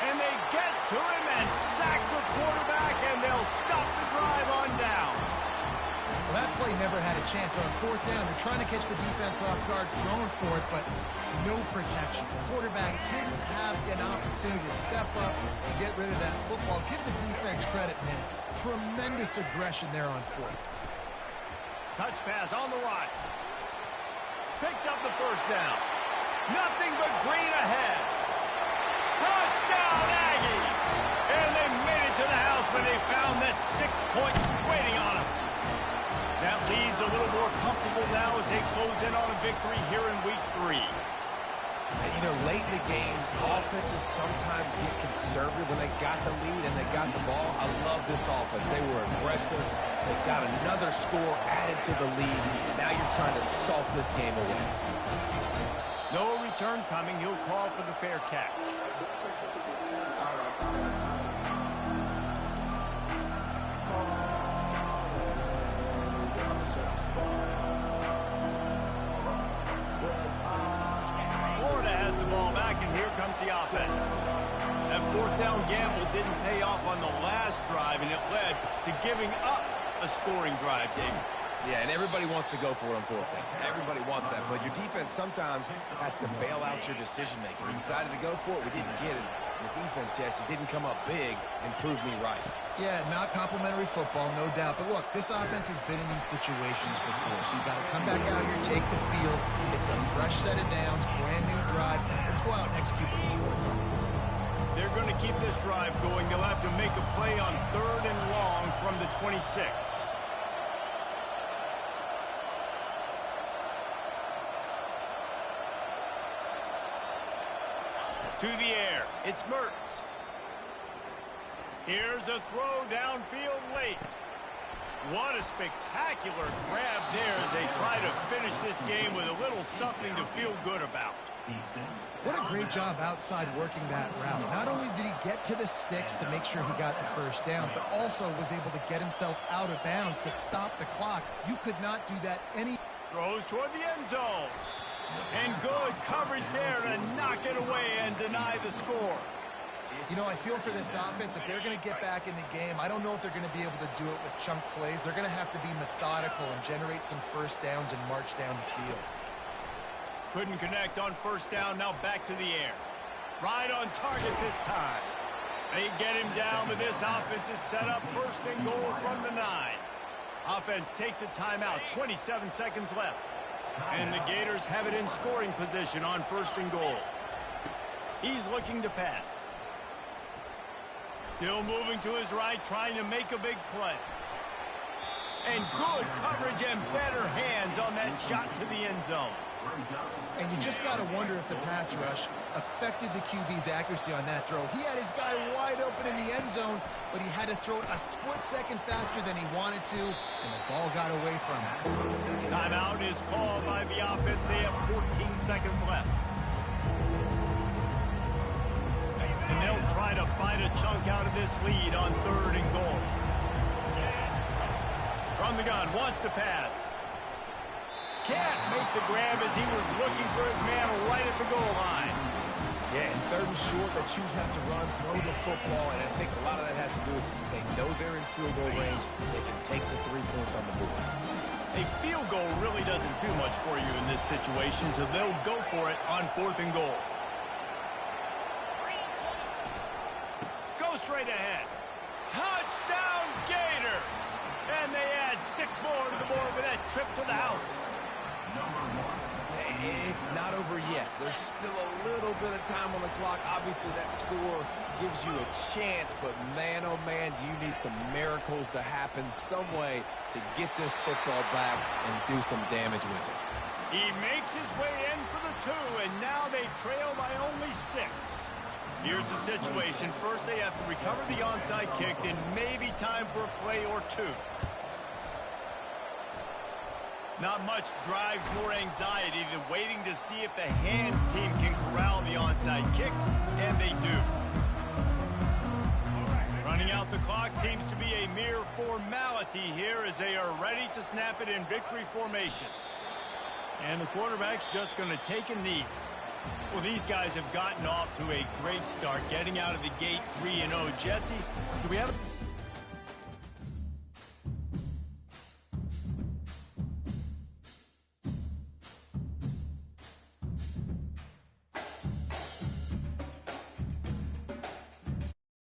[SPEAKER 1] And they get to him and sack the quarterback, and they'll stop the drive on down.
[SPEAKER 3] Well, that play never had a chance. On fourth down, they're trying to catch the defense off guard, throwing for it, but no protection. The quarterback didn't have an opportunity to step up and get rid of that football. Give the defense credit, man. Tremendous aggression there on fourth.
[SPEAKER 1] Touch pass on the right. Picks up the first down. Nothing but green ahead. Touchdown, Aggie! And they made it to the house when they found that 6 points waiting on them. That lead's a little more comfortable now as they close in on a victory here in week 3.
[SPEAKER 2] And, you know, late in the games, offenses sometimes get conservative when they got the lead and they got the ball. I love this offense. They were aggressive. They got another score added to the lead. Now you're trying to salt this game away.
[SPEAKER 1] No return coming. He'll call for the fair catch. Florida has the ball back, and here comes the offense. That fourth down gamble didn't pay off on the last drive, and it led to giving up a scoring drive, Dave.
[SPEAKER 2] Yeah, and everybody wants to go for it on fourth down. Everybody wants that, but your defense sometimes has to bail out your decision-making. We decided to go for it. We didn't get it. The defense, Jesse, didn't come up big and prove me right.
[SPEAKER 3] Yeah, not complimentary football, no doubt. But look, this offense has been in these situations before, so you've got to come back out here, take the field. It's a fresh set of downs, brand new drive. Let's go out and execute with some points on it.
[SPEAKER 1] They're going to keep this drive going. They'll have to make a play on third and long from the 26. To the air, it's Mertz. Here's a throw downfield late. What a spectacular grab there as they try to finish this game with a little something to feel good about.
[SPEAKER 3] What a great job outside working that route. Not only did he get to the sticks to make sure he got the first down, but also was able to get himself out of bounds to stop the clock. You could not do that any...
[SPEAKER 1] Throws toward the end zone. And good coverage there to knock it away and deny the score.
[SPEAKER 3] You know, I feel for this offense, if they're going to get back in the game, I don't know if they're going to be able to do it with chunk plays. They're going to have to be methodical and generate some first downs and march down the field.
[SPEAKER 1] Couldn't connect on first down, now back to the air. Right on target this time. They get him down, but this offense is set up first and goal from the 9. Offense takes a timeout, 27 seconds left. And the Gators have it in scoring position on first and goal. He's looking to pass. Still moving to his right, trying to make a big play. And good coverage and better hands on that shot to the end zone.
[SPEAKER 3] And you just got to wonder if the pass rush affected the QB's accuracy on that throw. He had his guy wide open in the end zone, but he had to throw it a split second faster than he wanted to, and the ball got away from him.
[SPEAKER 1] Timeout is called by the offense. They have 14 seconds left. And they'll try to bite a chunk out of this lead on third and goal. From the gun, wants to pass. Can't make the grab as he was looking for his man right at the goal line.
[SPEAKER 2] Yeah, and third and short, they choose not to run, throw the football, and I think a lot of that has to do with they know they're in field goal range. They can take the 3 points on the board.
[SPEAKER 1] A field goal really doesn't do much for you in this situation, so they'll go for it on fourth and goal. Go straight ahead. Touchdown, Gators! And they add 6 more to the board with that trip to the house.
[SPEAKER 2] It's not over yet. There's still a little bit of time on the clock. Obviously, that score gives you a chance, but man, oh man, do you need some miracles to happen some way to get this football back and do some damage with it.
[SPEAKER 1] He makes his way in for the 2, and now they trail by only 6. Here's the situation. First, they have to recover the onside kick, then maybe time for a play or 2. Not much drives more anxiety than waiting to see if the hands team can corral the onside kicks, and they do. Running out the clock seems to be a mere formality here as they are ready to snap it in victory formation. And the quarterback's just going to take a knee. Well, these guys have gotten off to a great start, getting out of the gate 3-0. Jesse, do we have...